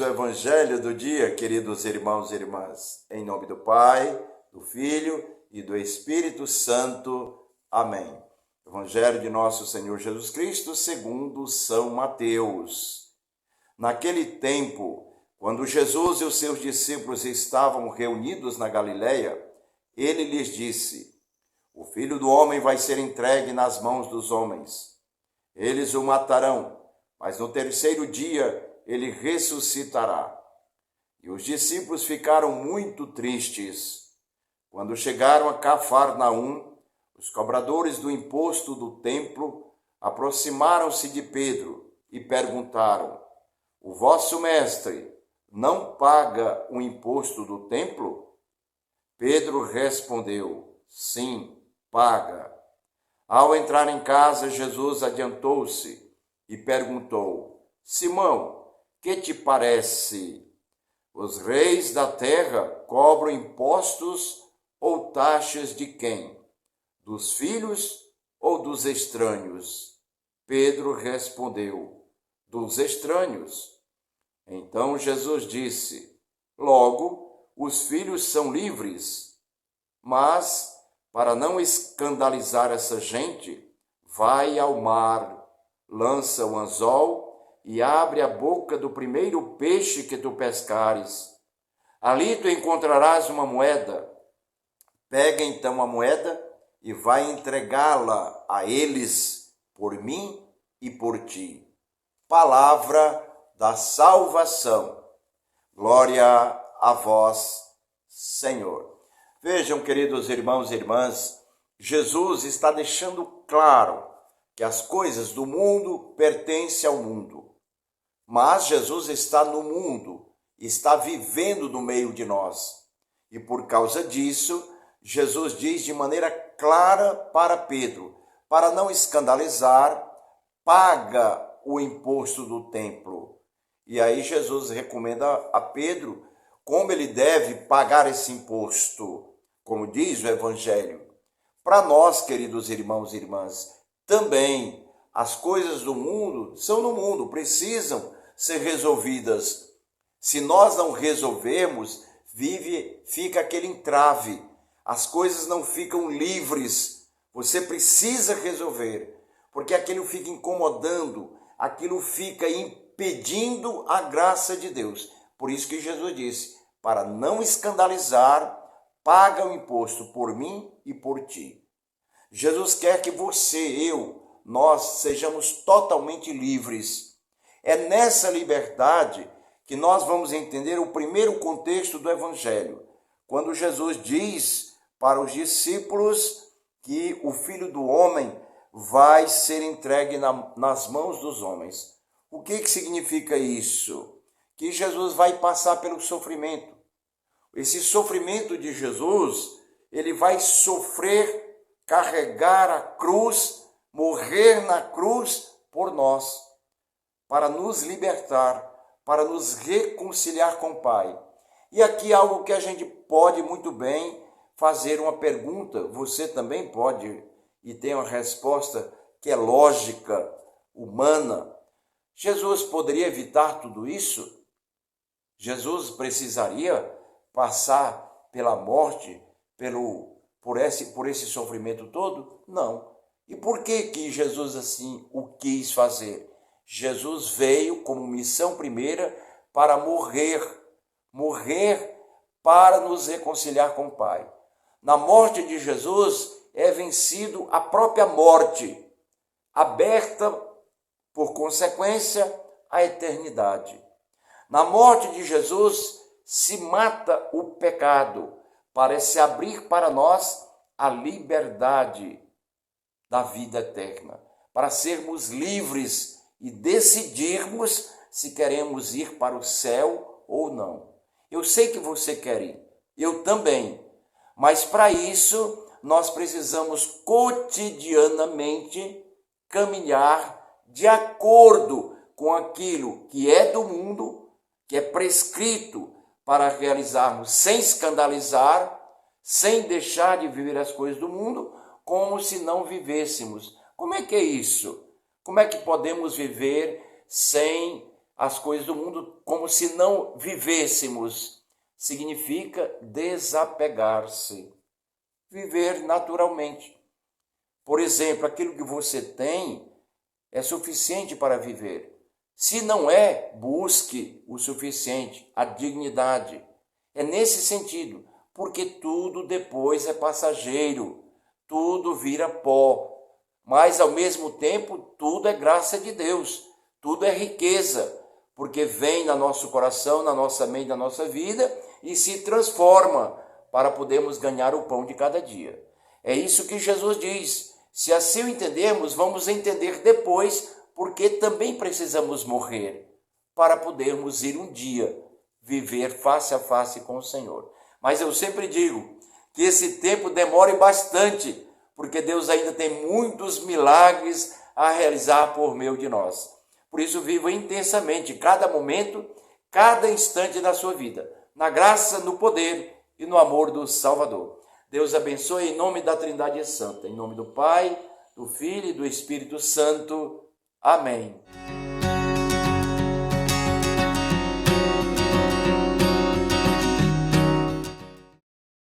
o Evangelho do dia, queridos irmãos e irmãs. Em nome do Pai, do Filho e do Espírito Santo. Amém. Evangelho de nosso Senhor Jesus Cristo, segundo São Mateus. Naquele tempo, quando Jesus e os seus discípulos estavam reunidos na Galileia, ele lhes disse: O Filho do Homem vai ser entregue nas mãos dos homens. Eles o matarão, mas no terceiro dia ele ressuscitará. E os discípulos ficaram muito tristes. Quando chegaram a Cafarnaum, os cobradores do imposto do templo aproximaram-se de Pedro e perguntaram: O vosso mestre não paga o imposto do templo? Pedro respondeu: Sim, paga. Ao entrar em casa, Jesus adiantou-se e perguntou: Simão, que te parece? Os reis da terra cobram impostos ou taxas de quem? Dos filhos ou dos estranhos? Pedro respondeu: Dos estranhos. Então Jesus disse: Logo, os filhos são livres. Mas, para não escandalizar essa gente, vai ao mar, lança o anzol e abre a boca do primeiro peixe que tu pescares. Ali tu encontrarás uma moeda. Pega então a moeda e vai entregá-la a eles por mim e por ti. Palavra da salvação. Glória a vós, Senhor. Vejam, queridos irmãos e irmãs, Jesus está deixando claro que as coisas do mundo pertencem ao mundo. Mas Jesus está no mundo, está vivendo no meio de nós. E por causa disso, Jesus diz de maneira clara para Pedro, para não escandalizar, paga o imposto do templo. E aí Jesus recomenda a Pedro como ele deve pagar esse imposto, como diz o Evangelho. Para nós, queridos irmãos e irmãs, também as coisas do mundo são no mundo, precisam ser resolvidas. Se nós não resolvermos, fica aquele entrave. As coisas não ficam livres. Você precisa resolver, porque aquilo fica incomodando, aquilo fica impedindo a graça de Deus. Por isso que Jesus disse: para não escandalizar, paga o imposto por mim e por ti. Jesus quer que você, nós sejamos totalmente livres. É nessa liberdade que nós vamos entender o primeiro contexto do Evangelho, quando Jesus diz para os discípulos que o Filho do Homem vai ser entregue nas mãos dos homens. O que significa isso? Que Jesus vai passar pelo sofrimento. Esse sofrimento de Jesus, ele vai sofrer, carregar a cruz, morrer na cruz por nós, para nos libertar, para nos reconciliar com o Pai. E aqui algo que a gente pode muito bem fazer uma pergunta, você também pode, e tem uma resposta que é lógica, humana. Jesus poderia evitar tudo isso? Jesus precisaria passar pela morte, por esse sofrimento todo? Não. E por que Jesus assim o quis fazer? Jesus veio como missão primeira para morrer para nos reconciliar com o Pai. Na morte de Jesus é vencido a própria morte, aberta, por consequência, a eternidade. Na morte de Jesus se mata o pecado, para se abrir para nós a liberdade da vida eterna, para sermos livres e decidirmos se queremos ir para o céu ou não. Eu sei que você quer ir, eu também, mas para isso nós precisamos cotidianamente caminhar de acordo com aquilo que é do mundo, que é prescrito para realizarmos sem escandalizar, sem deixar de viver as coisas do mundo, como se não vivêssemos. Como é que é isso? Como é que podemos viver sem as coisas do mundo como se não vivêssemos. Significa desapegar-se, viver naturalmente. Por exemplo, aquilo que você tem é suficiente para viver. Se não é, busque o suficiente, a dignidade. É nesse sentido, porque tudo depois é passageiro, tudo vira pó, mas ao mesmo tempo tudo é graça de Deus, tudo é riqueza, porque vem no nosso coração, na nossa mente, na nossa vida e se transforma para podermos ganhar o pão de cada dia. É isso que Jesus diz. Se assim o entendermos, vamos entender depois porque também precisamos morrer para podermos ir um dia viver face a face com o Senhor. Mas eu sempre digo que esse tempo demore bastante, porque Deus ainda tem muitos milagres a realizar por meio de nós. Por isso, viva intensamente cada momento, cada instante da sua vida, na graça, no poder e no amor do Salvador. Deus abençoe em nome da Trindade Santa, em nome do Pai, do Filho e do Espírito Santo. Amém.